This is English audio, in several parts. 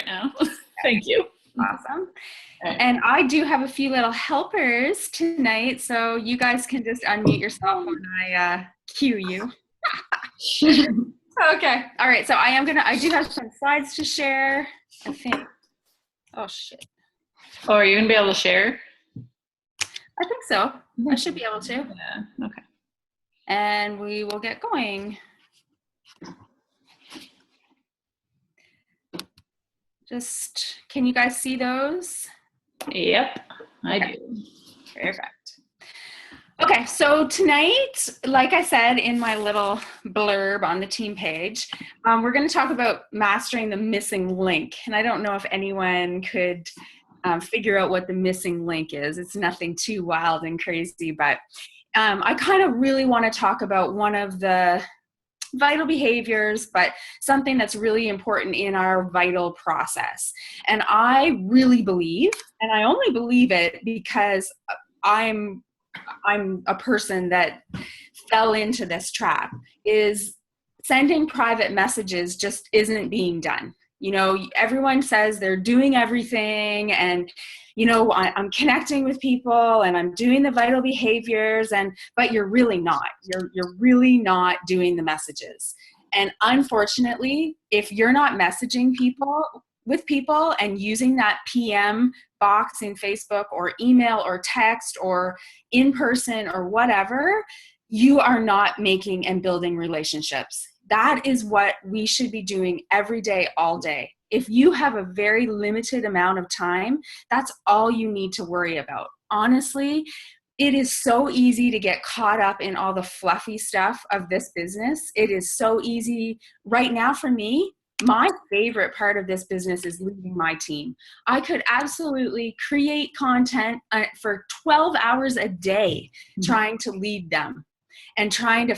right now. Thank you. Awesome. Okay. And I do have a few little helpers tonight, so you guys can just unmute yourself when I cue you. Okay. All right. So I do have some slides to share. I think. Oh, shit. Oh, are you going to be able to share? I think so. I should be able to. Yeah. Okay. And we will get going. Just, can you guys see those? Yep, I do. Perfect. Okay, so tonight, like I said in my little blurb on the team page, we're going to talk about mastering the missing link. And I don't know if anyone could figure out what the missing link is. It's nothing too wild and crazy, but I kind of really want to talk about one of the vital behaviors, but something that's really important in our vital process. And I really believe, and I only believe it because I'm a person that fell into this trap, is sending private messages just isn't being done. You know, everyone says they're doing everything and, you know, I'm connecting with people and I'm doing the vital behaviors, but you're really not. You're really not doing the messages. And unfortunately, if you're not messaging with people and using that PM box in Facebook or email or text or in person or whatever, you are not making and building relationships. That is what we should be doing every day, all day. If you have a very limited amount of time, that's all you need to worry about. Honestly, it is so easy to get caught up in all the fluffy stuff of this business. It is so easy right now for me. My favorite part of this business is leading my team. I could absolutely create content for 12 hours a day trying to lead them and trying to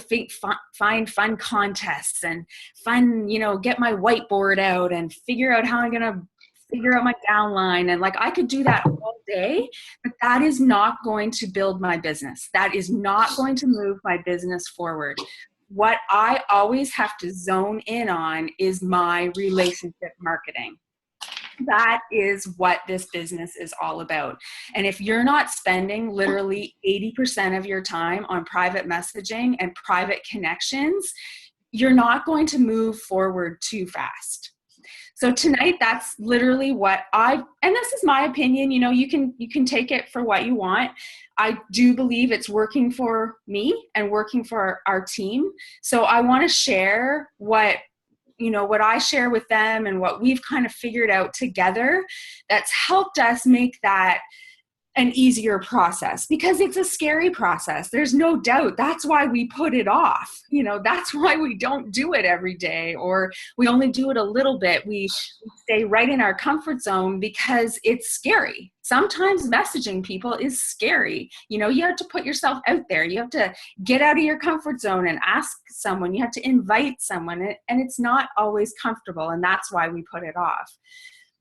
find fun contests and fun, you know, get my whiteboard out and figure out how I'm going to figure out my downline. And like, I could do that all day, but that is not going to build my business. That is not going to move my business forward. What I always have to zone in on is my relationship marketing. That is what this business is all about. And if you're not spending literally 80% of your time on private messaging and private connections, you're not going to move forward too fast. So tonight, that's literally what and this is my opinion, you know, you can take it for what you want. I do believe it's working for me and working for our team. So I want to share what I share with them and what we've kind of figured out together that's helped us make that an easier process, because it's a scary process. There's no doubt. That's why we put it off. You know, that's why we don't do it every day, or we only do it a little bit. We stay right in our comfort zone because it's scary. Sometimes messaging people is scary. You know, you have to put yourself out there. You have to get out of your comfort zone and ask someone. You have to invite someone, and it's not always comfortable, and that's why we put it off.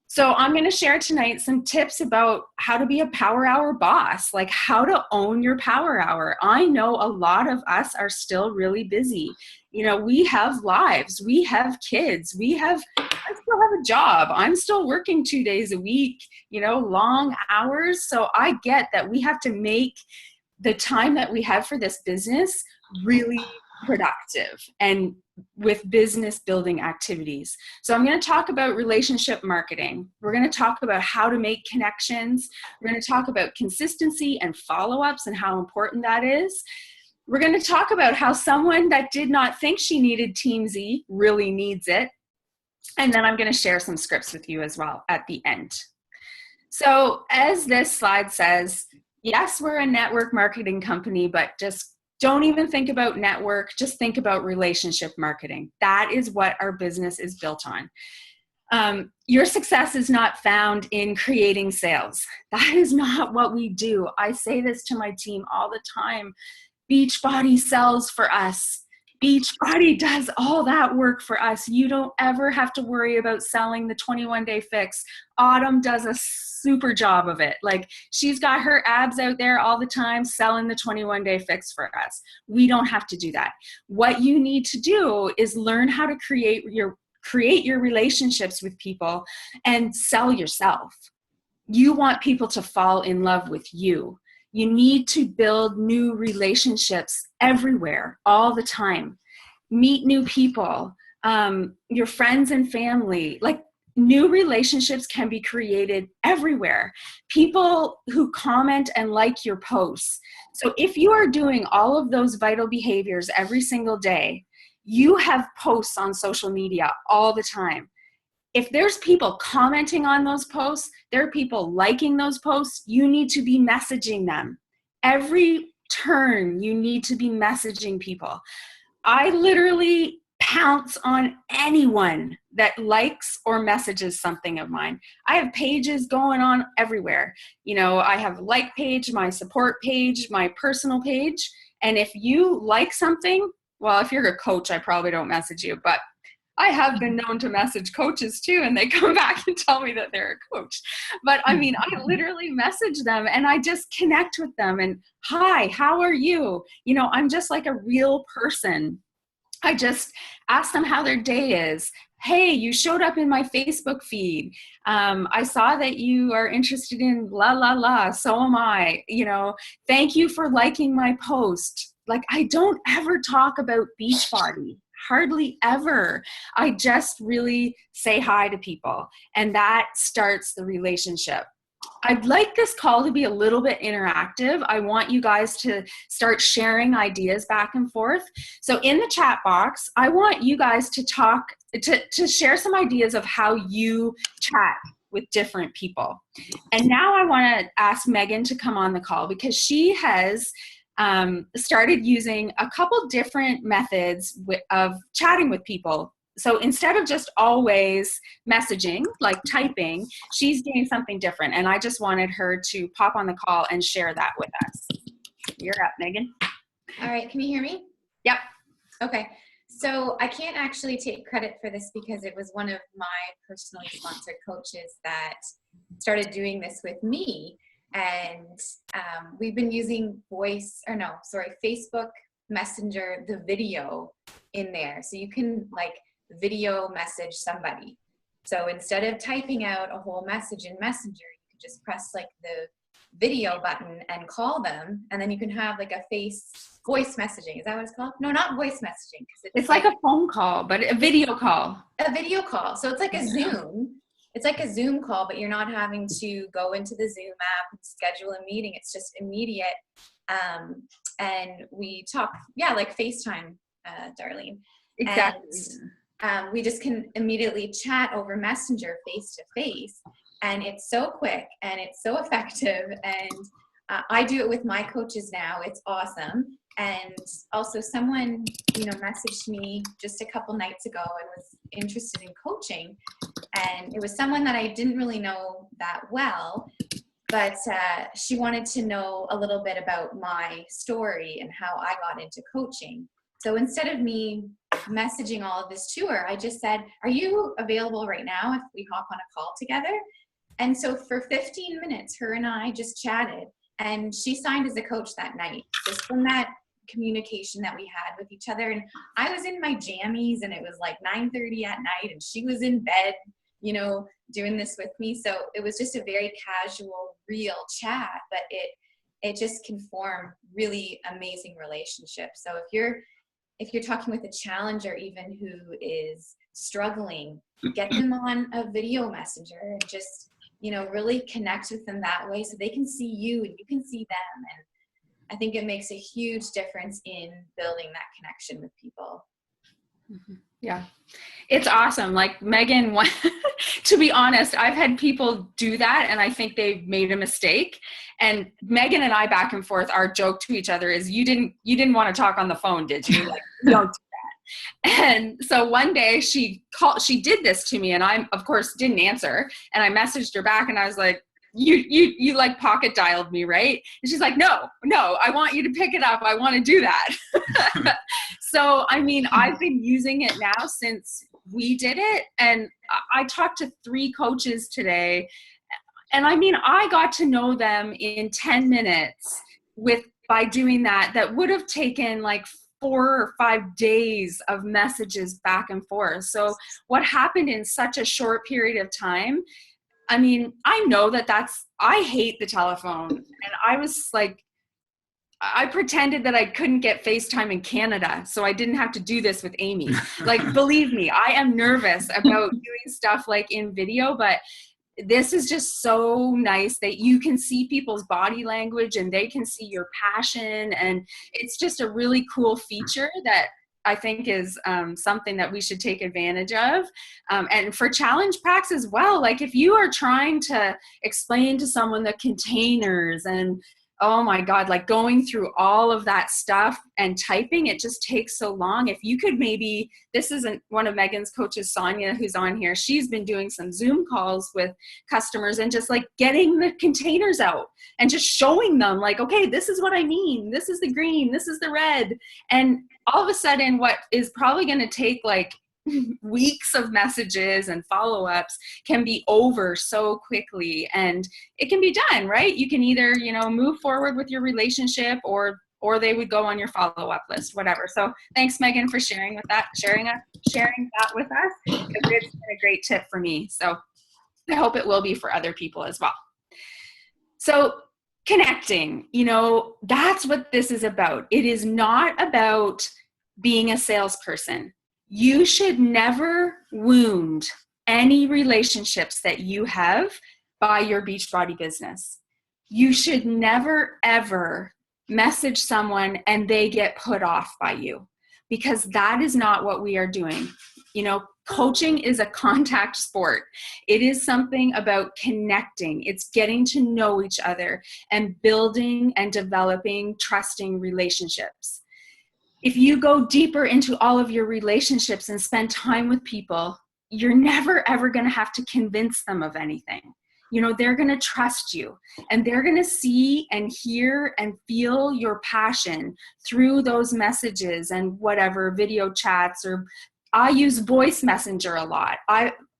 So I'm going to share tonight some tips about how to be a power hour boss, like how to own your power hour. I know a lot of us are still really busy. You know, we have lives, we have kids, I still have a job. I'm still working 2 days a week, you know, long hours. So I get that we have to make the time that we have for this business really productive and with business building activities. So I'm going to talk about relationship marketing. We're going to talk about how to make connections. We're going to talk about consistency and follow-ups and how important that is. We're going to talk about how someone that did not think she needed Team Z really needs it. And then I'm going to share some scripts with you as well at the end. So as this slide says, yes, we're a network marketing company, but just don't even think about network. Just think about relationship marketing. That is what our business is built on. Your success is not found in creating sales. That is not what we do. I say this to my team all the time. Beachbody sells for us. Beachbody does all that work for us. You don't ever have to worry about selling the 21-day fix. Autumn does a super job of it. Like, she's got her abs out there all the time selling the 21-day fix for us. We don't have to do that. What you need to do is learn how to create create your relationships with people and sell yourself. You want people to fall in love with you. You need to build new relationships everywhere, all the time. Meet new people, your friends and family. Like, new relationships can be created everywhere. People who comment and like your posts. So if you are doing all of those vital behaviors every single day, you have posts on social media all the time. If there's people commenting on those posts, there are people liking those posts, you need to be messaging them. Every turn, you need to be messaging people. I literally pounce on anyone that likes or messages something of mine. I have pages going on everywhere. You know, I have like page, my support page, my personal page. And if you like something, well, if you're a coach, I probably don't message you, but I have been known to message coaches too, and they come back and tell me that they're a coach. But I mean, I literally message them and I just connect with them and, hi, how are you? You know, I'm just like a real person. I just ask them how their day is. Hey, you showed up in my Facebook feed. I saw that you are interested in la, la, la. So am I. You know, thank you for liking my post. Like, I don't ever talk about Beachbody. Hardly ever. I just really say hi to people, and that starts the relationship. I'd like this call to be a little bit interactive. I want you guys to start sharing ideas back and forth. So in the chat box, I want you guys to talk, to share some ideas of how you chat with different people. And now I want to ask Megan to come on the call, because she has started using a couple different methods of chatting with people. So instead of just always messaging, like typing, she's doing something different. And I just wanted her to pop on the call and share that with us. You're up, Megan. All right, can you hear me? Yep. Okay, so I can't actually take credit for this because it was one of my personally sponsored coaches that started doing this with me. And we've been using Facebook Messenger, the video in there. So you can like video message somebody. So instead of typing out a whole message in Messenger, you can just press like the video button and call them, and then you can have like a voice messaging. Is that what it's called? No, not voice messaging. It's like a phone call, but a video call. A video call. So it's like a Zoom. It's like a Zoom call, but you're not having to go into the Zoom app and schedule a meeting. It's just immediate. And we talk, like FaceTime, Darlene. Exactly. And we just can immediately chat over Messenger face to face. And it's so quick and it's so effective. And I do it with my coaches now. It's awesome. And also someone, messaged me just a couple nights ago and was interested in coaching. And it was someone that I didn't really know that well, but she wanted to know a little bit about my story and how I got into coaching. So instead of me messaging all of this to her, I just said, are you available right now if we hop on a call together? And so for 15 minutes, her and I just chatted, and she signed as a coach that night, just from that communication that we had with each other. And I was in my jammies, and it was like 9:30 at night, and she was in bed, doing this with me. So it was just a very casual, real chat, but it just can form really amazing relationships. So if you're talking with a challenger even who is struggling, get them on a video messenger and just, really connect with them that way so they can see you and you can see them. And I think it makes a huge difference in building that connection with people. Yeah, it's awesome. Like Megan, to be honest, I've had people do that and I think they've made a mistake. And Megan and I back and forth, our joke to each other is, you didn't want to talk on the phone, did you? Like, don't do that. And so one day she did this to me, and I, of course, didn't answer. And I messaged her back and I was like, you like pocket dialed me, right? And she's like, no, I want you to pick it up. I want to do that. So, I mean, I've been using it now since we did it. And I talked to 3 coaches today. And I mean, I got to know them in 10 minutes by doing that. That would have taken like 4 or 5 days of messages back and forth. So what happened in such a short period of time, I mean, I know I hate the telephone. And I was like, I pretended that I couldn't get FaceTime in Canada, so I didn't have to do this with Amy. Like, believe me, I am nervous about doing stuff like in video, but this is just so nice that you can see people's body language and they can see your passion. And it's just a really cool feature that I think is something that we should take advantage of. And for challenge packs as well, like if you are trying to explain to someone the containers and oh my God, like going through all of that stuff and typing, it just takes so long. If you could maybe, this isn't one of Megan's coaches, Sonia, who's on here. She's been doing some Zoom calls with customers and just like getting the containers out and just showing them like, okay, this is what I mean. This is the green, this is the red. And all of a sudden what is probably going to take like weeks of messages and follow-ups can be over so quickly, and it can be done, right? You can either, you know, move forward with your relationship or they would go on your follow-up list, whatever. So thanks, Megan, for sharing that with us, because it's been a great tip for me. So I hope it will be for other people as well. So connecting, you know, that's what this is about. It is not about being a salesperson. You should never wound any relationships that you have by your Beachbody business. You should never, ever message someone and they get put off by you, because that is not what we are doing. You know, coaching is a contact sport. It is something about connecting. It's getting to know each other and building and developing trusting relationships. If you go deeper into all of your relationships and spend time with people, you're never, ever going to have to convince them of anything. You know, they're going to trust you and they're going to see and hear and feel your passion through those messages and whatever video chats. Or I use voice messenger a lot.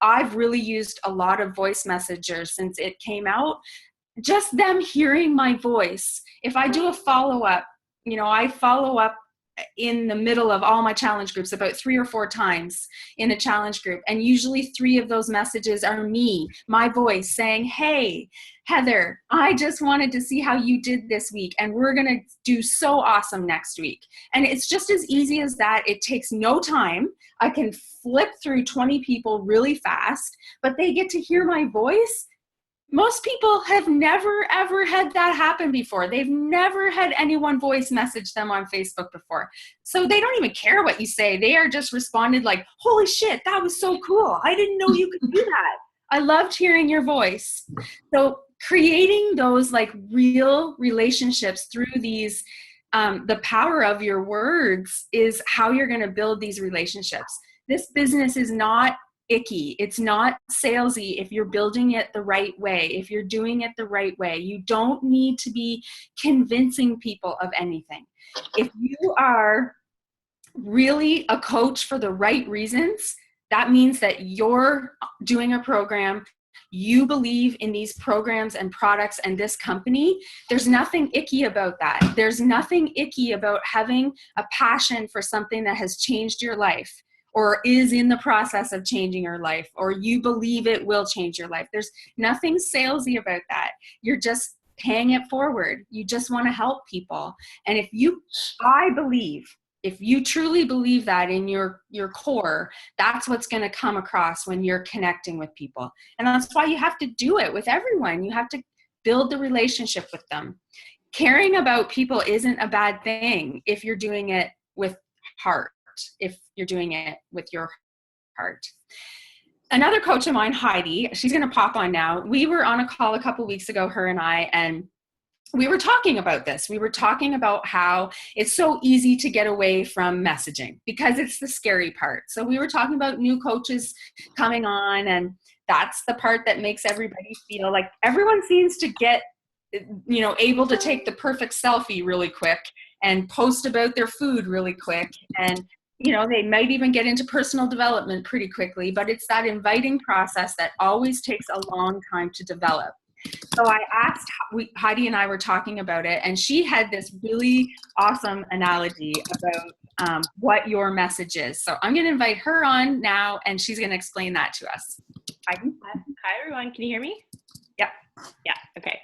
I've really used a lot of voice messengers since it came out. Just them hearing my voice. If I do a follow-up, you know, I follow up in the middle of all my challenge groups about 3 or 4 times in a challenge group. And usually 3 of those messages are me, my voice saying, hey, Heather, I just wanted to see how you did this week. And we're going to do so awesome next week. And it's just as easy as that. It takes no time. I can flip through 20 people really fast, but they get to hear my voice. Most people have never, ever had that happen before. They've never had anyone voice message them on Facebook before. So they don't even care what you say. They are just responded like, holy shit, that was so cool. I didn't know you could do that. I loved hearing your voice. So creating those like real relationships through these, the power of your words is how you're going to build these relationships. This business is not icky. It's not salesy if you're building it the right way, if you're doing it the right way. You don't need to be convincing people of anything. If you are really a coach for the right reasons, that means that you're doing a program, you believe in these programs and products and this company. There's nothing icky about that. There's nothing icky about having a passion for something that has changed your life, or is in the process of changing your life, or you believe it will change your life. There's nothing salesy about that. You're just paying it forward. You just want to help people. And if you truly believe that in your core, that's what's going to come across when you're connecting with people. And that's why you have to do it with everyone. You have to build the relationship with them. Caring about people isn't a bad thing if you're doing it with heart. If you're doing it with your heart. Another coach of mine, Heidi, she's going to pop on now. We were on a call a couple weeks ago, her and I, and we were talking about this. We were talking about how it's so easy to get away from messaging because it's the scary part. So we were talking about new coaches coming on, and that's the part that makes everybody feel like everyone seems to get, you know, able to take the perfect selfie really quick and post about their food really quick. And you know, they might even get into personal development pretty quickly, but it's that inviting process that always takes a long time to develop. So I asked, Heidi and I were talking about it, and she had this really awesome analogy about what your message is. So I'm going to invite her on now, and she's going to explain that to us. Heidi? Hi, everyone. Can you hear me? Yep. Yeah. Okay.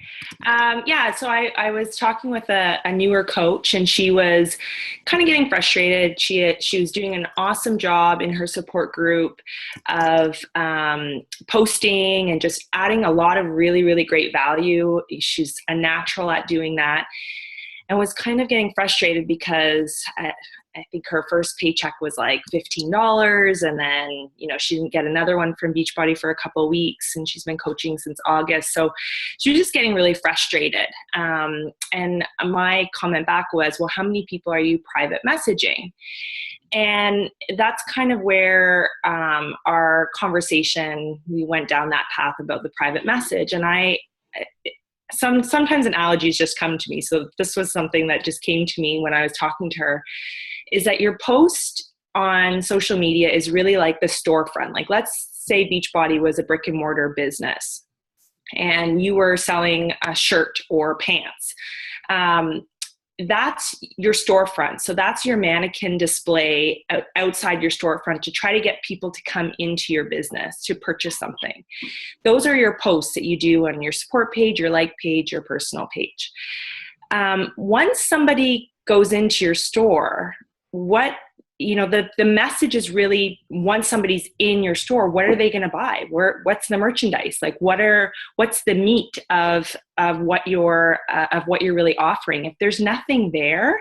So I was talking with a newer coach, and she was kind of getting frustrated. She was doing an awesome job in her support group of posting and just adding a lot of really, really great value. She's a natural at doing that, and was kind of getting frustrated because I think her first paycheck was like $15, and then, she didn't get another one from Beachbody for a couple of weeks, and she's been coaching since August. So she was just getting really frustrated. And my comment back was, well, how many people are you private messaging? And that's kind of where our conversation, we went down that path about the private message. And sometimes analogies just come to me. So this was something that just came to me when I was talking to her, is that your post on social media is really like the storefront. Like, let's say Beachbody was a brick and mortar business and you were selling a shirt or pants. That's your storefront. So that's your mannequin display outside your storefront to try to get people to come into your business to purchase something. Those are your posts that you do on your support page, your like page, your personal page. Once somebody goes into your store, the message is really, once somebody's in your store, what are they going to buy? What's the merchandise? Like, what's the meat of what you're really offering? If there's nothing there,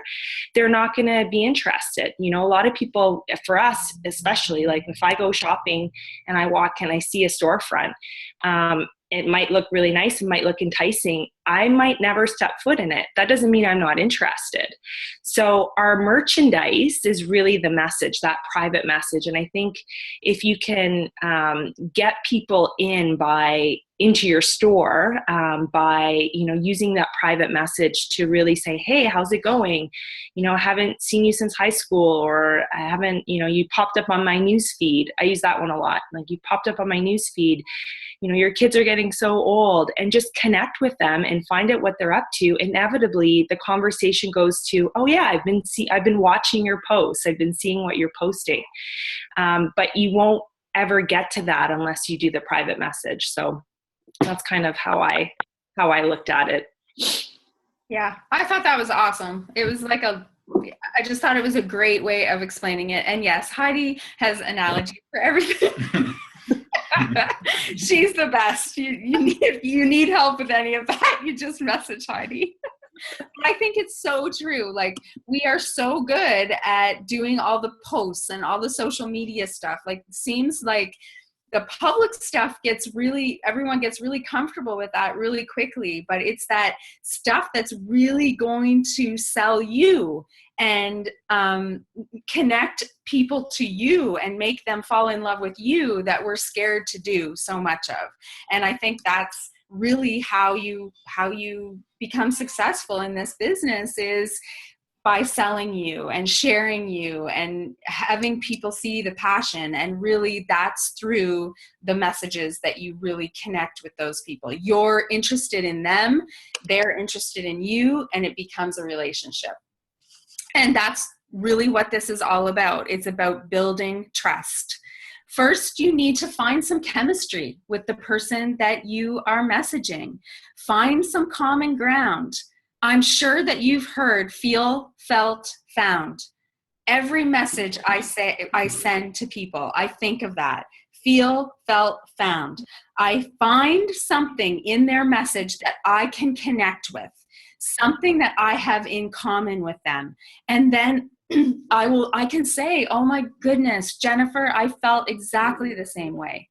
they're not going to be interested. A lot of people, for us especially, like if I go shopping and I walk and I see a storefront, it might look really nice, it might look enticing. I might never step foot in it. That doesn't mean I'm not interested. So our merchandise is really the message, that private message. And I think if you can get people into your store by using that private message to really say, hey, how's it going? I haven't seen you since high school, or I haven't, you popped up on my news feed. I use that one a lot. Like, you popped up on my news feed. Your kids are getting so old, and just connect with them and find out what they're up to. Inevitably, the conversation goes to, oh yeah, I've been watching your posts. I've been seeing what you're posting. But you won't ever get to that unless you do the private message. So that's kind of how I looked at it. Yeah, I thought that was awesome. It was like I just thought it was a great way of explaining it. And yes, Heidi has analogy for everything. She's the best. If you need help with any of that, you just message Heidi. I think it's so true. Like, we are so good at doing all the posts and all the social media stuff. Like, it seems like the public stuff everyone gets really comfortable with that really quickly, but it's that stuff that's really going to sell you and connect people to you and make them fall in love with you that we're scared to do so much of. And I think that's really how you become successful in this business, is by selling you and sharing you and having people see the passion. And really, that's through the messages that you really connect with those people. You're interested in them, they're interested in you, and it becomes a relationship. And that's really what this is all about. It's about building trust. First, you need to find some chemistry with the person that you are messaging. Find some common ground. I'm sure that you've heard feel, felt, found. Every message I send to people, I think of that. Feel, felt, found. I find something in their message that I can connect with, something that I have in common with them. And then I can say, oh my goodness, Jennifer, I felt exactly the same way.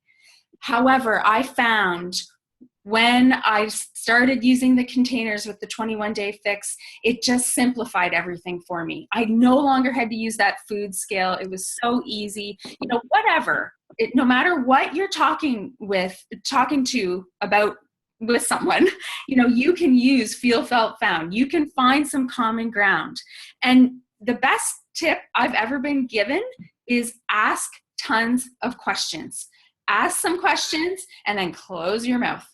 However, I found when I started using the containers with the 21-day fix, it just simplified everything for me. I no longer had to use that food scale. It was so easy. Whatever. No matter what you're talking to about with someone, you can use feel, felt, found. You can find some common ground. And the best tip I've ever been given is ask tons of questions. Ask some questions and then close your mouth.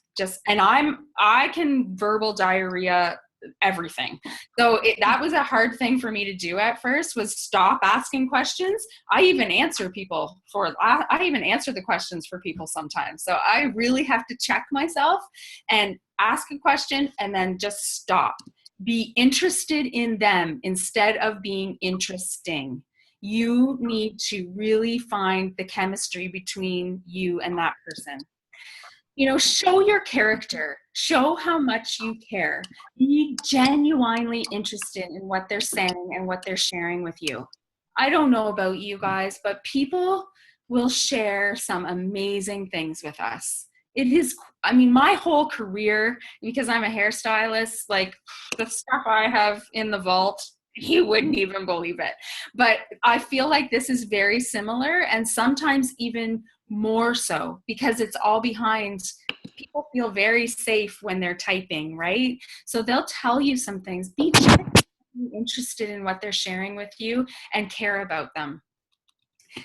And I can verbal diarrhea everything. So that was a hard thing for me to do at first, was stop asking questions. I even answer the questions for people sometimes. So I really have to check myself and ask a question and then just stop. Be interested in them instead of being interesting. You need to really find the chemistry between you and that person. Show your character, show how much you care. Be genuinely interested in what they're saying and what they're sharing with you. I don't know about you guys, but people will share some amazing things with us. My whole career, because I'm a hairstylist, like the stuff I have in the vault, you wouldn't even believe it. But I feel like this is very similar, and sometimes even more so, because it's all behind. People feel very safe when they're typing, right? So they'll tell you some things. Be interested in what they're sharing with you and care about them.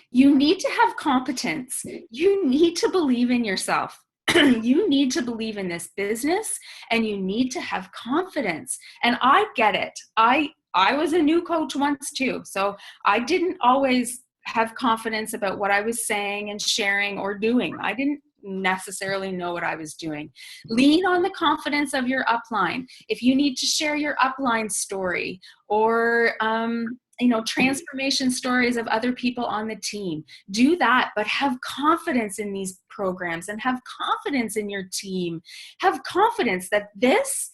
You need to have competence. You need to believe in yourself. You need to believe in this business, and you need to have confidence. And I get it. I was a new coach once too. So I didn't always have confidence about what I was saying and sharing or doing. I didn't necessarily know what I was doing. Lean on the confidence of your upline. If you need to share your upline story or transformation stories of other people on the team, do that, but have confidence in these programs and have confidence in your team. Have confidence that this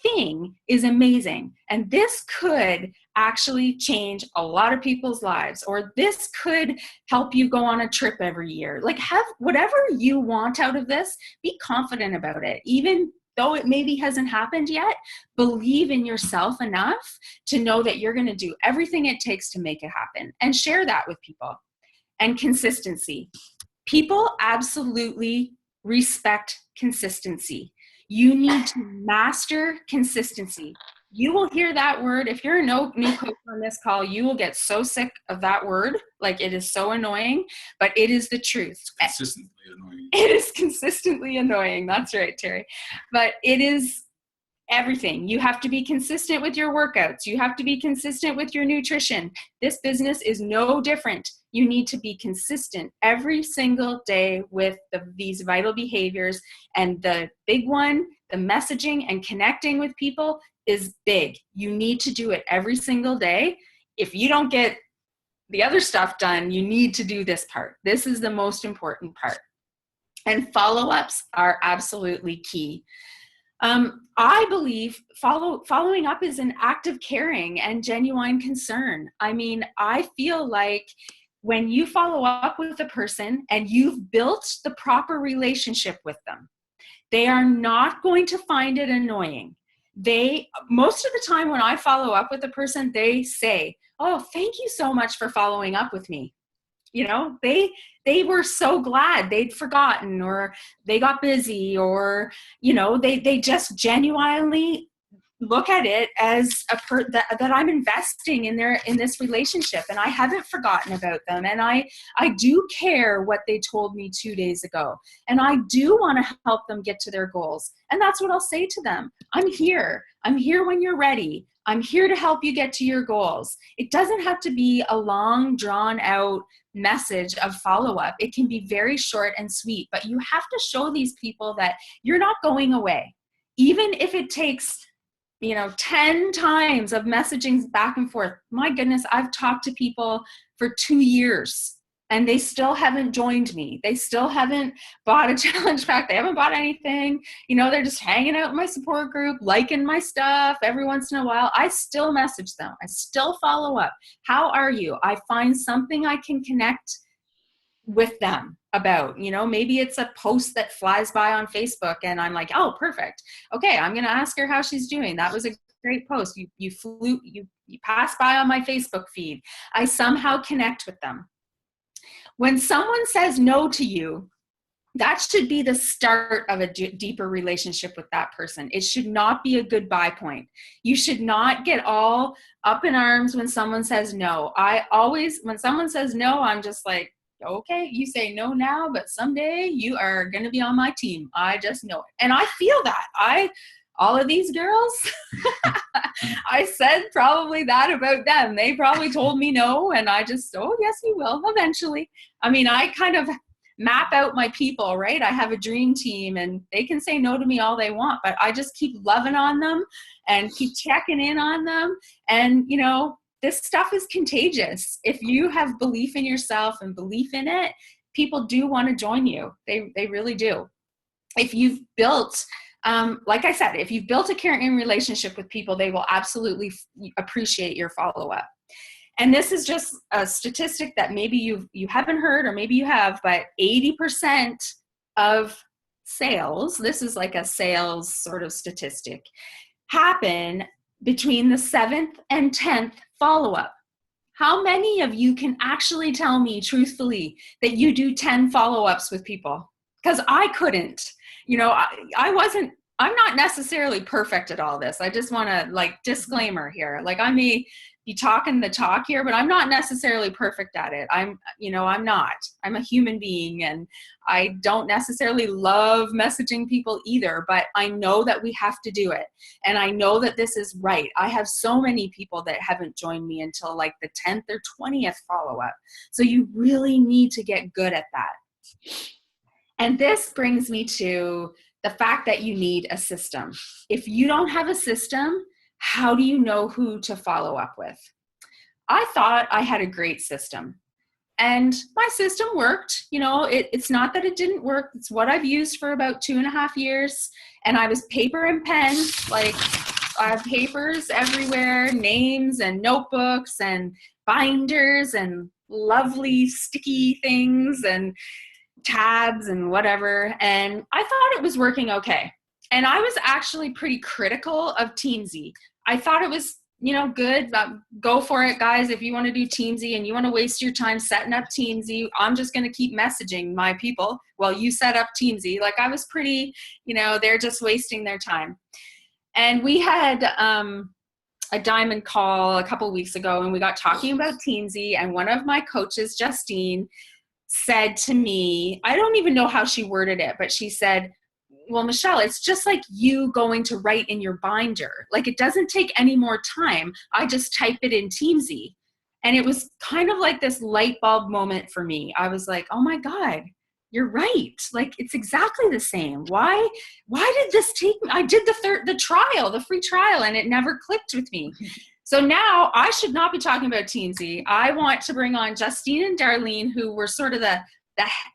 thing is amazing and this could actually change a lot of people's lives, or this could help you go on a trip every year. Like, have whatever you want out of this, be confident about it. Even though it maybe hasn't happened yet, believe in yourself enough to know that you're going to do everything it takes to make it happen, and share that with people. And consistency. People absolutely respect consistency. You need to master consistency. You will hear that word. If you're a new coach on this call, you will get so sick of that word. Like, it is so annoying, but it is the truth. It's consistently annoying. It is consistently annoying. That's right, Terry. But it is everything. You have to be consistent with your workouts. You have to be consistent with your nutrition. This business is no different. You need to be consistent every single day with these vital behaviors. And the big one, the messaging and connecting with people, is big. You need to do it every single day. If you don't get the other stuff done, you need to do this part. This is the most important part. And follow-ups are absolutely key. I believe following up is an act of caring and genuine concern. I feel like when you follow up with a person and you've built the proper relationship with them, they are not going to find it annoying. Most of the time when I follow up with a person, they say, "Oh, thank you so much for following up with me." They were so glad they'd forgotten, or they got busy, or, they just genuinely look at it as that I'm investing in this relationship, and I haven't forgotten about them. And I do care what they told me 2 days ago. And I do want to help them get to their goals. And that's what I'll say to them. I'm here. I'm here when you're ready. I'm here to help you get to your goals. It doesn't have to be a long, drawn out message of follow-up. It can be very short and sweet, but you have to show these people that you're not going away. Even if it takes 10 times of messaging back and forth. My goodness, I've talked to people for 2 years and they still haven't joined me. They still haven't bought a challenge pack. They haven't bought anything. They're just hanging out in my support group, liking my stuff every once in a while. I still message them. I still follow up. How are you? I find something I can connect with them about. Maybe it's a post that flies by on Facebook and I'm like, oh, perfect. Okay, I'm going to ask her how she's doing. That was a great post. You passed by on my Facebook feed. I somehow connect with them. When someone says no to you, that should be the start of a deeper relationship with that person. It should not be a goodbye point. You should not get all up in arms when someone says no. When someone says no, I'm just like, okay, you say no now, but someday you are going to be on my team. I just know it. And I feel that. all of these girls, I said probably that about them. They probably told me no, and I just, oh, yes, you will eventually. I mean, I kind of map out my people, right? I have a dream team, and they can say no to me all they want, but I just keep loving on them and keep checking in on them. And, you know, this stuff is contagious. If you have belief in yourself and belief in it, people do want to join you. They really do. If you've built, like I said, if you've built a caring relationship with people, they will absolutely appreciate your follow-up. And this is just a statistic that maybe you haven't heard, or maybe you have, but 80% of sales, this is like a sales sort of statistic, happen between the 7th and 10th follow-up. How many of you can actually tell me truthfully that you do 10 follow-ups with people? Because I couldn't. You know, I'm not necessarily perfect at all this. I just want to, like, disclaimer here. Like, I may be talking the talk here, but I'm not necessarily perfect at it. I'm not. I'm a human being, and I don't necessarily love messaging people either, but I know that we have to do it. And I know that this is right. I have so many people that haven't joined me until like the 10th or 20th follow-up. So you really need to get good at that. And this brings me to the fact that you need a system. If you don't have a system, how do you know who to follow up with? I thought I had a great system, and my system worked. You know, it's not that it didn't work. It's what I've used for about 2.5 years. And I was paper and pen, like I have papers everywhere, names and notebooks and binders and lovely sticky things and tabs and whatever. And I thought it was working okay. And I was actually pretty critical of Teamzy. I thought it was, you know, good. Go for it, guys. If you want to do Teamzy and you want to waste your time setting up Teamzy, I'm just going to keep messaging my people while you set up Teamzy. Like, I was pretty, you know, they're just wasting their time. And we had a diamond call a couple weeks ago, and we got talking about Teamzy, and one of my coaches, Justine, said to me, I don't even know how she worded it, but she said, well, Michelle, it's just like you going to write in your binder. Like, it doesn't take any more time. I just type it in Teamzy. And it was kind of like this light bulb moment for me. I was like, oh my God, you're right. Like, it's exactly the same. Why did this take me? I did the free trial, and it never clicked with me. So now I should not be talking about Teamzy. I want to bring on Justine and Darlene, who were sort of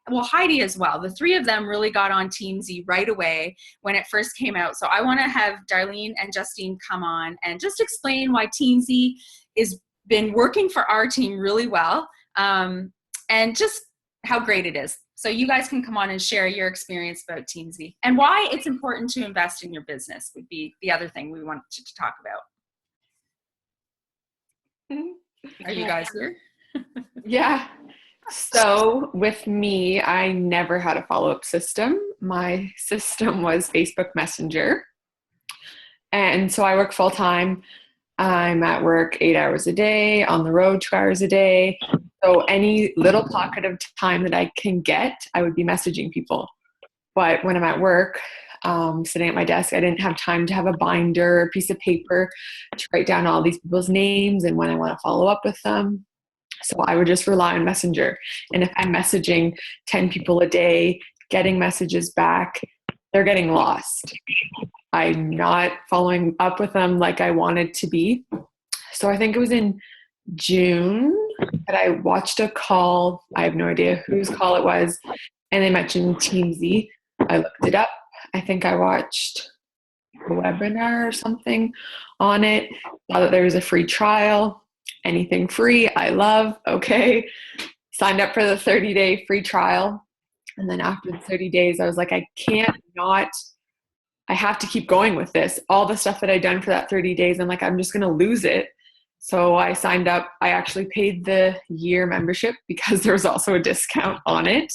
well, Heidi as well. The three of them really got on Teamzy right away when it first came out. So I want to have Darlene and Justine come on and just explain why Teamzy has been working for our team really well, and just how great it is. So you guys can come on and share your experience about Teamzy and why it's important to invest in your business would be the other thing we wanted to talk about. Are you guys here? Yeah. So with me, I never had a follow-up system. My system was Facebook Messenger. And so I work full-time. I'm at work 8 hours a day, on the road 2 hours a day. So any little pocket of time that I can get, I would be messaging people. But when I'm at work, sitting at my desk, I didn't have time to have a binder, a piece of paper to write down all these people's names and when I want to follow up with them. So I would just rely on Messenger. And if I'm messaging 10 people a day, getting messages back, they're getting lost. I'm not following up with them like I wanted to be. So I think it was in June that I watched a call. I have no idea whose call it was. And they mentioned Teamzy. I looked it up. I think I watched a webinar or something on it. Saw that there was a free trial. Anything free, I love. Okay. Signed up for the 30-day free trial. And then after the 30 days, I was like, I have to keep going with this. All the stuff that I'd done for that 30 days, I'm like, I'm just going to lose it. So I signed up. I actually paid the year membership because there was also a discount on it.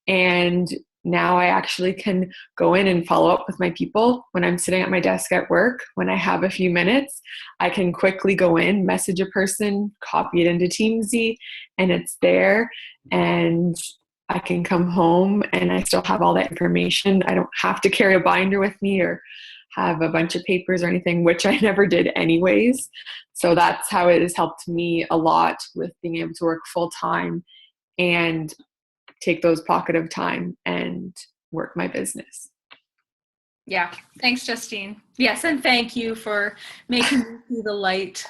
And now I actually can go in and follow up with my people when I'm sitting at my desk at work. When I have a few minutes, I can quickly go in, message a person, copy it into Teamzy, and it's there. And I can come home and I still have all that information. I don't have to carry a binder with me or have a bunch of papers or anything, which I never did anyways. So that's how it has helped me a lot with being able to work full time and take those pocket of time and work my business. Yeah. Thanks, Justine. Yes. And thank you for making me see the light.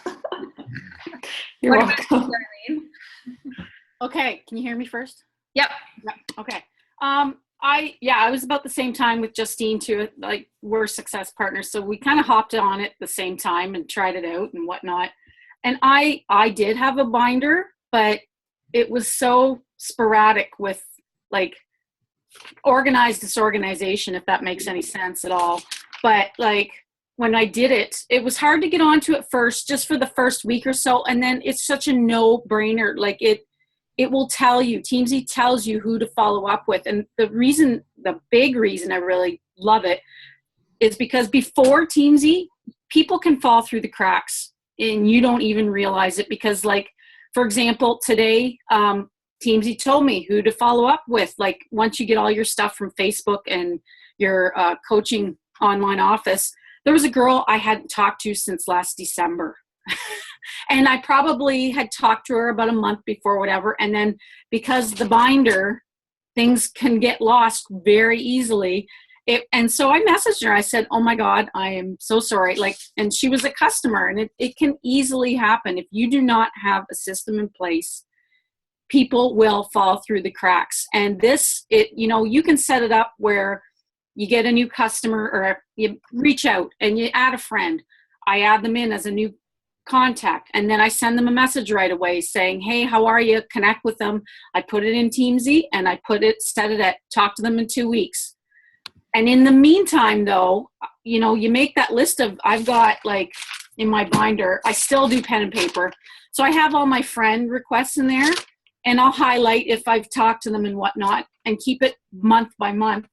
You're What about welcome. you, Darlene? Okay, can you hear me first? Yep. Yeah. Okay. I was about the same time with Justine too. Like, we're success partners, so we kind of hopped on it at the same time and tried it out and whatnot. And I did have a binder, but it was so sporadic with like organized disorganization, if that makes any sense at all. But like when I did it, it was hard to get onto it first, just for the first week or so, and then it's such a no-brainer. Like it will tell you, Teamsy tells you who to follow up with. And the big reason I really love it is because before Teamsy, people can fall through the cracks and you don't even realize it, because like, for example, today, Teamsy told me who to follow up with. Like, once you get all your stuff from Facebook and your coaching online office, there was a girl I hadn't talked to since last December. And I probably had talked to her about a month before, whatever. And then because the binder, things can get lost very easily. And so I messaged her. I said, oh my God, I am so sorry. Like, and she was a customer, and it can easily happen. If you do not have a system in place, people will fall through the cracks. And you can set it up where you get a new customer, or you reach out and you add a friend. I add them in as a new contact, and then I send them a message right away saying, hey, how are you? Connect with them. I put it in Teamsy and I set it at talk to them in 2 weeks. And in the meantime, though, you make that list of, I've got like in my binder, I still do pen and paper. So I have all my friend requests in there, and I'll highlight if I've talked to them and whatnot, and keep it month by month.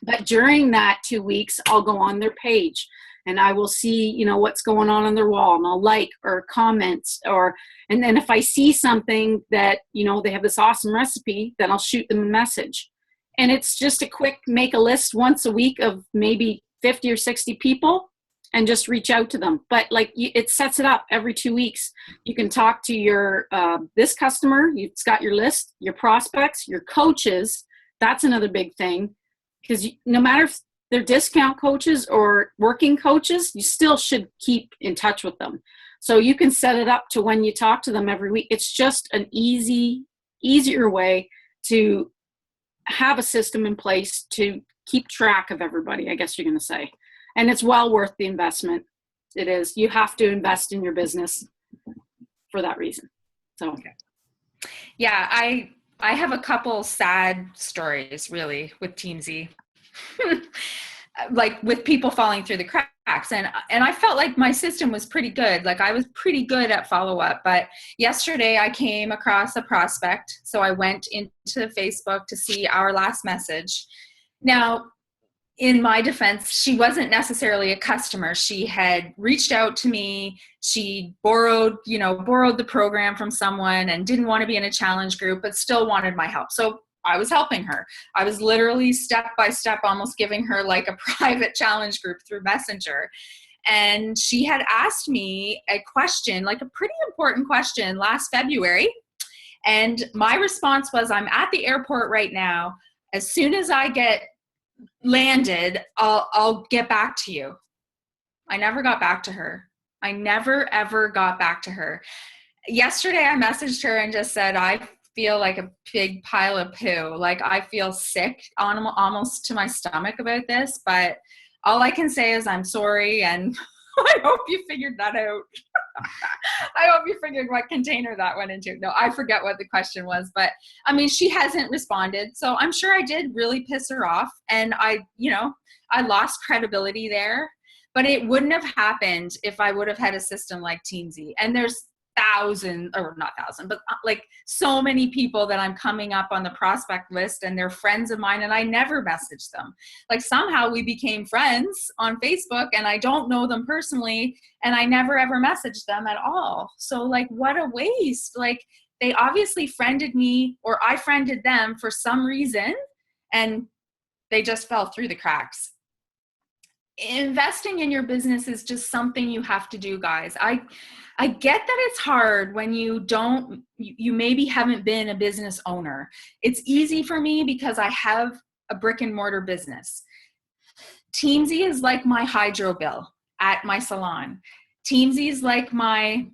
But during that 2 weeks, I'll go on their page and I will see, what's going on their wall, and I'll like or comment, and then if I see something that, they have this awesome recipe, then I'll shoot them a message. And it's just a quick make a list once a week of maybe 50 or 60 people and just reach out to them. But like, it sets it up every 2 weeks. You can talk to your, this customer, it's got your list, your prospects, your coaches. That's another big thing, because no matter if they're discount coaches or working coaches, you still should keep in touch with them. So you can set it up to when you talk to them every week. It's just an easier way to have a system in place to keep track of everybody, I guess you're going to say. And it's well worth the investment. It is. You have to invest in your business for that reason. So, Yeah, I have a couple sad stories really with Teamsy. Like with people falling through the cracks, and I felt like my system was pretty good. Like, I was pretty good at follow-up. But yesterday I came across a prospect, so I went into Facebook to see our last message. Now, in my defense, she wasn't necessarily a customer. She had reached out to me. She borrowed the program from someone and didn't want to be in a challenge group, but still wanted my help. So I was helping her. I was literally step by step, almost giving her like a private challenge group through Messenger. And she had asked me a question, like a pretty important question, last February. And my response was, I'm at the airport right now. As soon as I get landed, I'll get back to you. I never got back to her. I never, ever got back to her. Yesterday, I messaged her and just said, I feel like a big pile of poo. Like, I feel sick almost to my stomach about this, but all I can say is I'm sorry, and I hope you figured that out. I hope you figured what container that went into. No, I forget what the question was, but I mean, she hasn't responded. So I'm sure I did really piss her off, and I lost credibility there, but it wouldn't have happened if I would have had a system like Teamsy. And there's but like so many people that I'm coming up on the prospect list, and they're friends of mine, and I never messaged them. Like, somehow we became friends on Facebook, and I don't know them personally, and I never ever messaged them at all. So like, what a waste. Like, they obviously friended me, or I friended them for some reason, and they just fell through the cracks. investing in your business is just something you have to do, guys. I get that it's hard when you maybe haven't been a business owner. It's easy for me because I have a brick and mortar business. Teamsy is like my hydro bill at my salon. Teamsy is like my...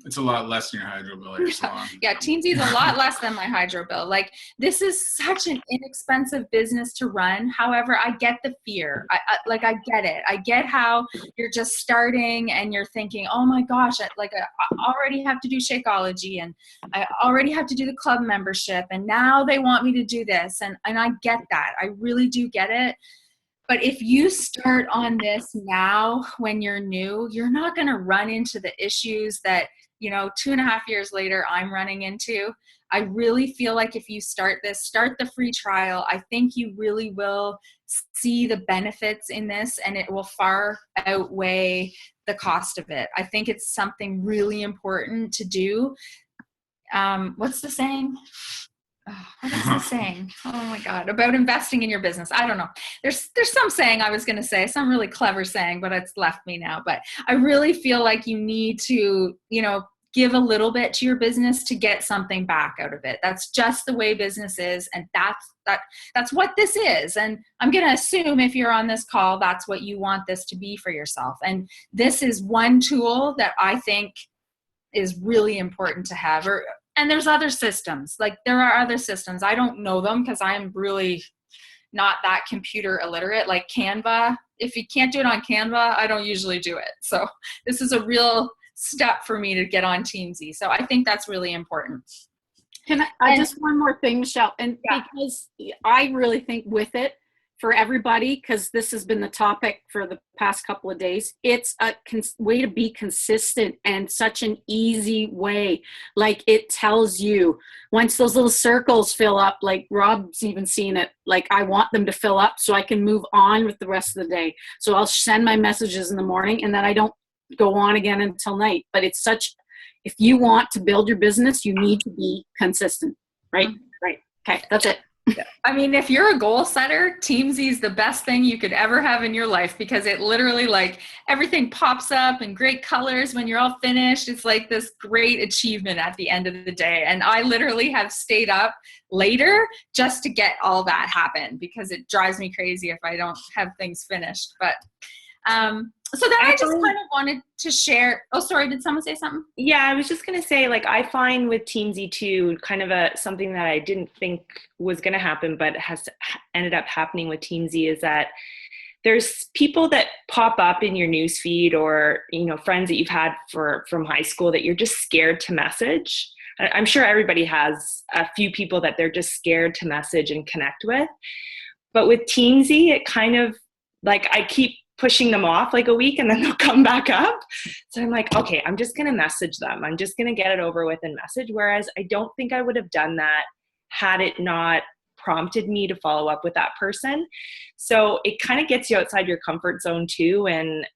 It's a lot less than your hydro bill at your salon. Yeah, Teamsy is a lot less than my hydro bill. Like, this is such an inexpensive business to run. However, I get the fear. I get it. I get how you're just starting and you're thinking, oh my gosh, I already have to do Shakeology and I already have to do the club membership and now they want me to do this. And I get that. I really do get it. But if you start on this now when you're new, you're not going to run into the issues that, 2.5 years later, I'm running into. I really feel like if you start the free trial, I think you really will see the benefits in this and it will far outweigh the cost of it. I think it's something really important to do. What's the saying? Oh, what is the saying? Oh my God, about investing in your business. I don't know. There's some saying I was going to say, some really clever saying, but it's left me now. But I really feel like you need to, give a little bit to your business to get something back out of it. That's just the way business is. And that's what this is. And I'm going to assume if you're on this call, that's what you want this to be for yourself. And this is one tool that I think is really important to have. And there's other systems. Like, there are other systems. I don't know them because I'm really not that computer illiterate. Like Canva, if you can't do it on Canva, I don't usually do it. So this is a real step for me to get on Teamsy. So I think that's really important. Can I just one more thing, Michelle, and Yeah. because I really think with it for everybody, because this has been the topic for the past couple of days, it's a way to be consistent and such an easy way. Like, it tells you once those little circles fill up, like Rob's even seen it, like I want them to fill up so I can move on with the rest of the day. So I'll send my messages in the morning and then I don't go on again until night. But it's if you want to build your business, you need to be consistent, right? Right. Okay, that's it. I mean, if you're a goal setter, Teamsy is the best thing you could ever have in your life because it literally, like, everything pops up in great colors when you're all finished. It's like this great achievement at the end of the day. And I literally have stayed up later just to get all that happen because it drives me crazy if I don't have things finished. But so then I just kind of wanted to share. Oh, sorry. Did someone say something? Yeah, I was just going to say, like, I find with Teamsy too, kind of something that I didn't think was going to happen, but has ended up happening with Teamsy is that there's people that pop up in your newsfeed or, friends that you've had from high school that you're just scared to message. I'm sure everybody has a few people that they're just scared to message and connect with. But with Teamsy, it kind of, like, I keep pushing them off like a week and then they'll come back up. So I'm like, okay, I'm just going to message them. I'm just going to get it over with and message. Whereas I don't think I would have done that had it not prompted me to follow up with that person. So it kind of gets you outside your comfort zone too. And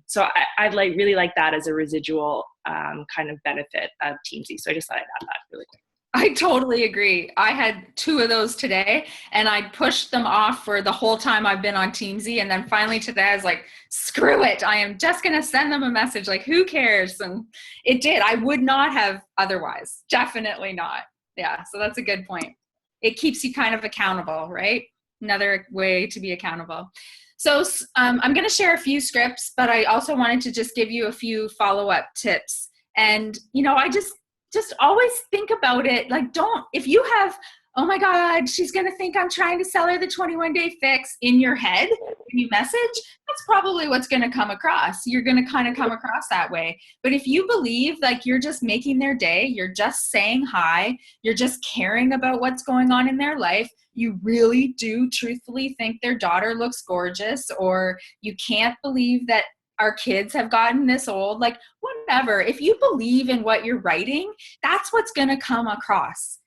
so I really like that as a residual kind of benefit of Teamsy. So I just thought I'd add that really quick. I totally agree. I had 2 of those today and I pushed them off for the whole time I've been on Teamsy. And then finally today I was like, screw it. I am just going to send them a message. Like, who cares? And it did. I would not have otherwise. Definitely not. Yeah. So that's a good point. It keeps you kind of accountable, right? Another way to be accountable. So I'm going to share a few scripts, but I also wanted to just give you a few follow-up tips. And, I just always think about it. Like, if you have, oh my God, she's going to think I'm trying to sell her the 21-day fix in your head when you message, that's probably what's going to come across. You're going to kind of come across that way. But if you believe like you're just making their day, you're just saying hi, you're just caring about what's going on in their life, you really do truthfully think their daughter looks gorgeous, or you can't believe that our kids have gotten this old, like whatever. If you believe in what you're writing, that's what's going to come across.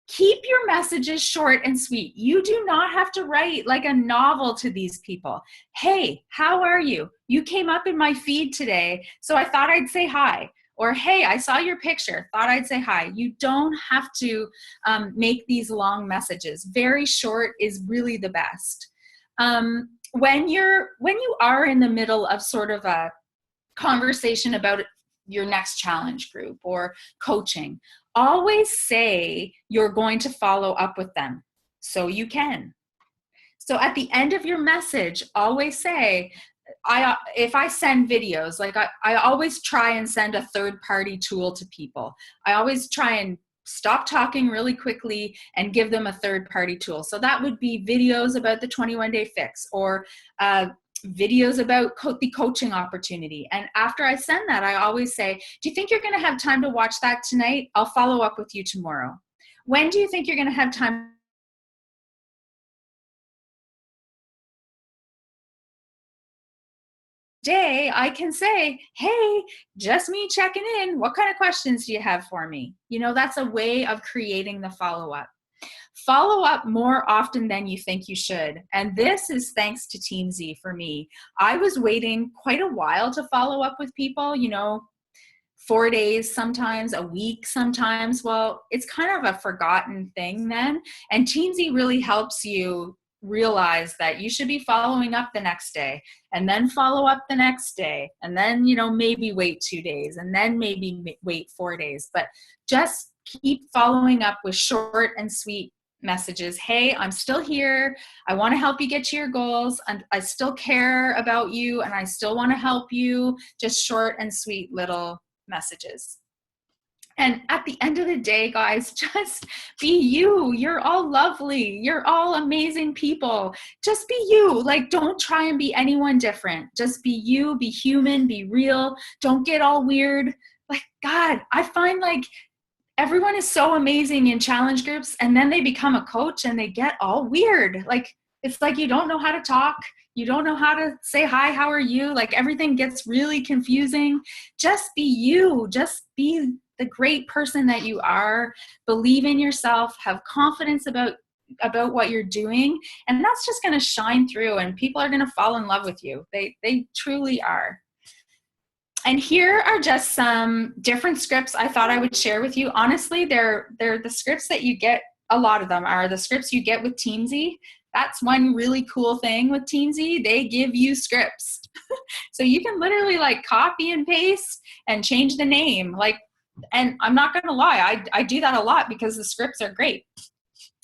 Keep your messages short and sweet. You do not have to write like a novel to these people. Hey, how are you? You came up in my feed today, so I thought I'd say hi. Or, hey, I saw your picture, thought I'd say hi. You don't have to make these long messages. Very short is really the best. when you are in the middle of sort of a conversation about your next challenge group or coaching, always say you're going to follow up with them so you can. So at the end of your message, always say, if I send videos, like I always try and send a third-party tool to people. I always try and stop talking really quickly and give them a third-party tool. So that would be videos about the 21-day fix, or videos about the coaching opportunity. And after I send that, I always say, do you think you're going to have time to watch that tonight? I'll follow up with you tomorrow. When do you think you're going to have time? Day, I can say, hey, just me checking in. What kind of questions do you have for me? You know, that's a way of creating the follow-up. Follow up more often than you think you should. And this is thanks to Team Z for me. I was waiting quite a while to follow up with people, 4 days sometimes, a week sometimes. Well, it's kind of a forgotten thing then. And Team Z really helps you realize that you should be following up the next day, and then follow up the next day, and then maybe wait 2 days, and then maybe wait 4 days. But just keep following up with short and sweet messages. Hey, I'm still here. I want to help you get to your goals, and I still care about you, and I still want to help you. Just short and sweet little messages. And at the end of the day, guys, just be you. You're all lovely. You're all amazing people. Just be you. Like, don't try and be anyone different. Just be you, be human, be real. Don't get all weird. Like, God, I find like everyone is so amazing in challenge groups, and then they become a coach and they get all weird. Like, it's like you don't know how to talk. You don't know how to say hi, how are you? Like, everything gets really confusing. Just be you. Just be the great person that you are. Believe in yourself. Have confidence about what you're doing. And that's just going to shine through, and people are going to fall in love with you. They truly are. And here are just some different scripts I thought I would share with you. Honestly, they're the scripts that you get. A lot of them are the scripts you get with Team Z. That's one really cool thing with Team Z. They give you scripts. So you can literally like copy and paste and change the name. And I'm not going to lie, I do that a lot because the scripts are great.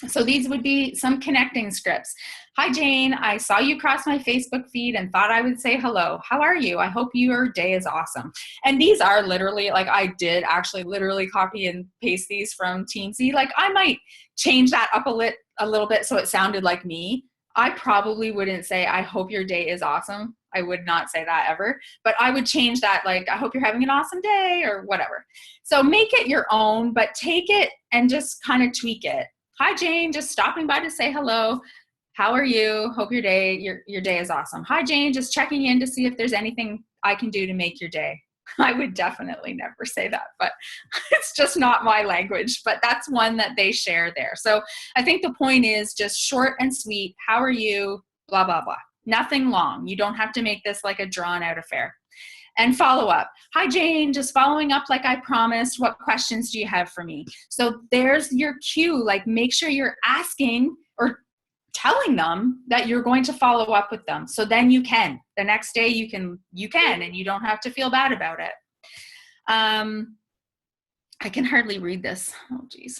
So these would be some connecting scripts. Hi, Jane. I saw you cross my Facebook feed and thought I would say hello. How are you? I hope your day is awesome. And these are literally, like, I did actually literally copy and paste these from Team Z. Like, I might change that up a little bit so it sounded like me. I probably wouldn't say, I hope your day is awesome. I would not say that ever. But I would change that, like, I hope you're having an awesome day, or whatever. So make it your own, but take it and just kind of tweak it. Hi, Jane, just stopping by to say hello. How are you? Hope your day is awesome. Hi, Jane, just checking in to see if there's anything I can do to make your day. I would definitely never say that, but it's just not my language. But that's one that they share there. So I think the point is just short and sweet. How are you? Blah, blah, blah. Nothing long. You don't have to make this like a drawn out affair. And follow up. Hi, Jane, just following up like I promised. What questions do you have for me? So there's your cue. Like, make sure you're asking or telling them that you're going to follow up with them. So then you can. The next day you can, and you don't have to feel bad about it. I can hardly read this. Oh, geez.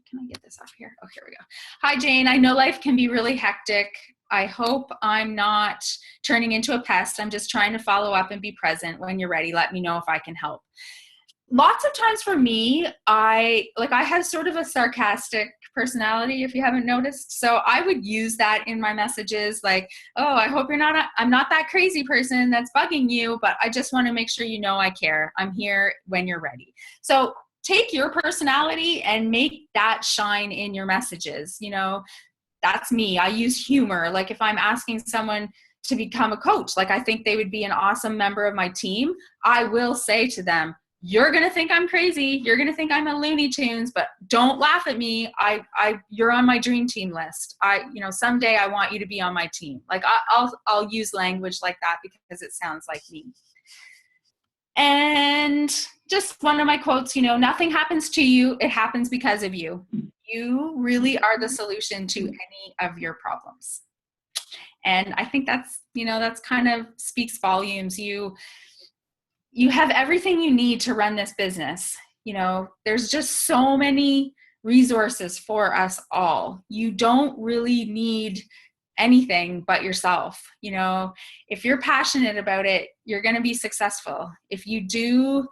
Can I get this off here? Oh, here we go. Hi, Jane. I know life can be really hectic. I hope I'm not turning into a pest. I'm just trying to follow up and be present. When you're ready, let me know if I can help. Lots of times for me, I have sort of a sarcastic personality, if you haven't noticed. So I would use that in my messages, like, oh, I hope I'm not that crazy person that's bugging you, but I just want to make sure you know I care. I'm here when you're ready. So take your personality and make that shine in your messages. That's me. I use humor. Like, if I'm asking someone to become a coach, like, I think they would be an awesome member of my team, I will say to them, you're going to think I'm crazy. You're going to think I'm a Looney Tunes, but don't laugh at me. You're on my dream team list. Someday I want you to be on my team. Like, I'll use language like that because it sounds like me. And just one of my quotes, nothing happens to you. It happens because of you. You really are the solution to any of your problems. And I think that's, that's kind of speaks volumes. You have everything you need to run this business. There's just so many resources for us all. You don't really need anything but yourself. If you're passionate about it, you're going to be successful. If you do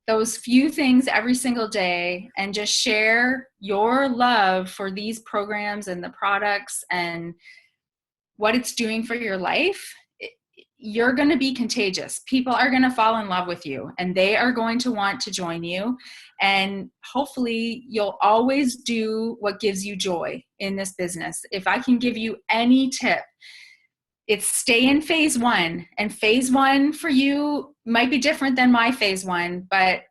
those few things every single day and just share your love for these programs and the products and what it's doing for your life, you're going to be contagious. People are going to fall in love with you and they are going to want to join you. And hopefully you'll always do what gives you joy in this business. If I can give you any tip, it's stay in phase one. And phase one for you might be different than my phase one, but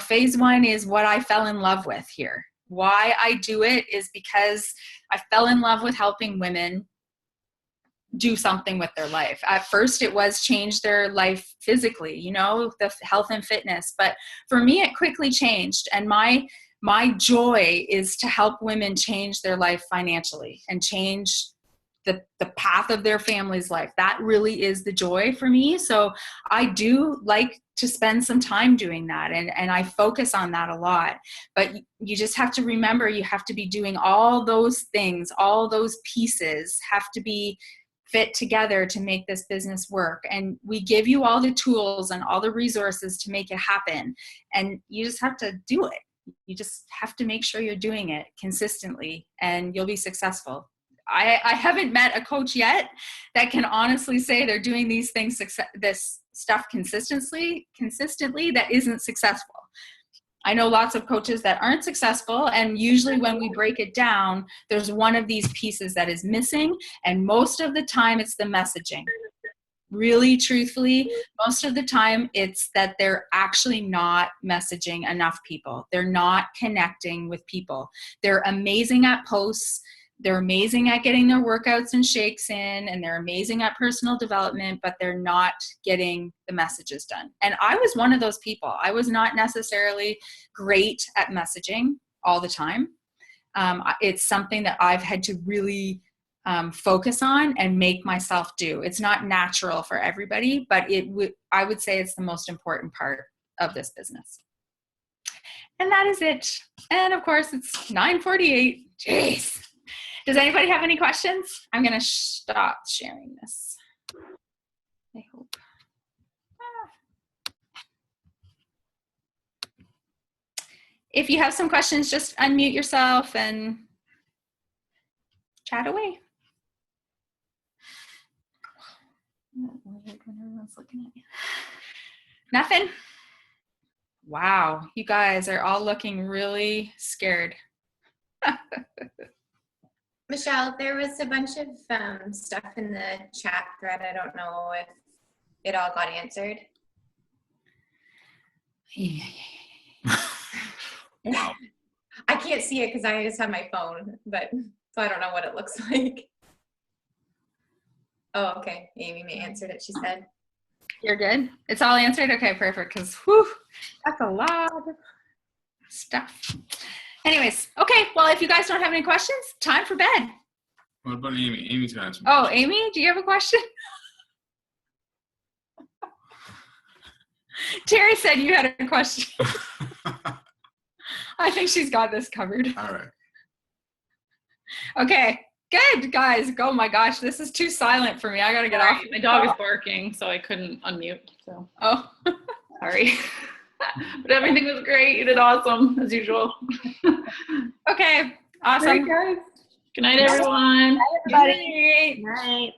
phase one is what I fell in love with here. Why I do it is because I fell in love with helping women do something with their life. At first it was change their life physically, the health and fitness. But for me, it quickly changed. And my joy is to help women change their life financially and change the path of their family's life. That really is the joy for me. So I do like to spend some time doing that. And I focus on that a lot. But you just have to remember, you have to be doing all those things, all those pieces have to be fit together to make this business work. And we give you all the tools and all the resources to make it happen. And you just have to do it. You just have to make sure you're doing it consistently and you'll be successful. I haven't met a coach yet that can honestly say they're doing these things, this stuff consistently that isn't successful. I know lots of coaches that aren't successful, and usually when we break it down, there's one of these pieces that is missing, and most of the time it's the messaging. Really, truthfully, most of the time it's that they're actually not messaging enough people. They're not connecting with people. They're amazing at posts. They're amazing at getting their workouts and shakes in, and they're amazing at personal development, but they're not getting the messages done. And I was one of those people. I was not necessarily great at messaging all the time. It's something that I've had to really focus on and make myself do. It's not natural for everybody, but I would say it's the most important part of this business. And that is it. And of course, it's 9:48. Jeez. Does anybody have any questions? I'm going to stop sharing this. I hope. If you have some questions, just unmute yourself and chat away. Everyone's looking at you. Nothing? Wow, you guys are all looking really scared. Michelle, there was a bunch of stuff in the chat thread. I don't know if it all got answered. Wow. I can't see it because I just have my phone, but so I don't know what it looks like. Oh, okay. Amy may answered it, she said. You're good? It's all answered? Okay, perfect. Because, whew, that's a lot of stuff. Anyways, okay. Well, if you guys don't have any questions, time for bed. What about Amy? Amy's got some. Oh, Amy, do you have a question? Terry said you had a question. I think she's got this covered. All right. Okay, good, guys. Oh my gosh, this is too silent for me. I gotta get off. My dog is barking, so I couldn't unmute. So Oh, sorry. But everything was great. You did awesome, as usual. okay. Awesome. Good night, everyone. Bye, everybody. Good night.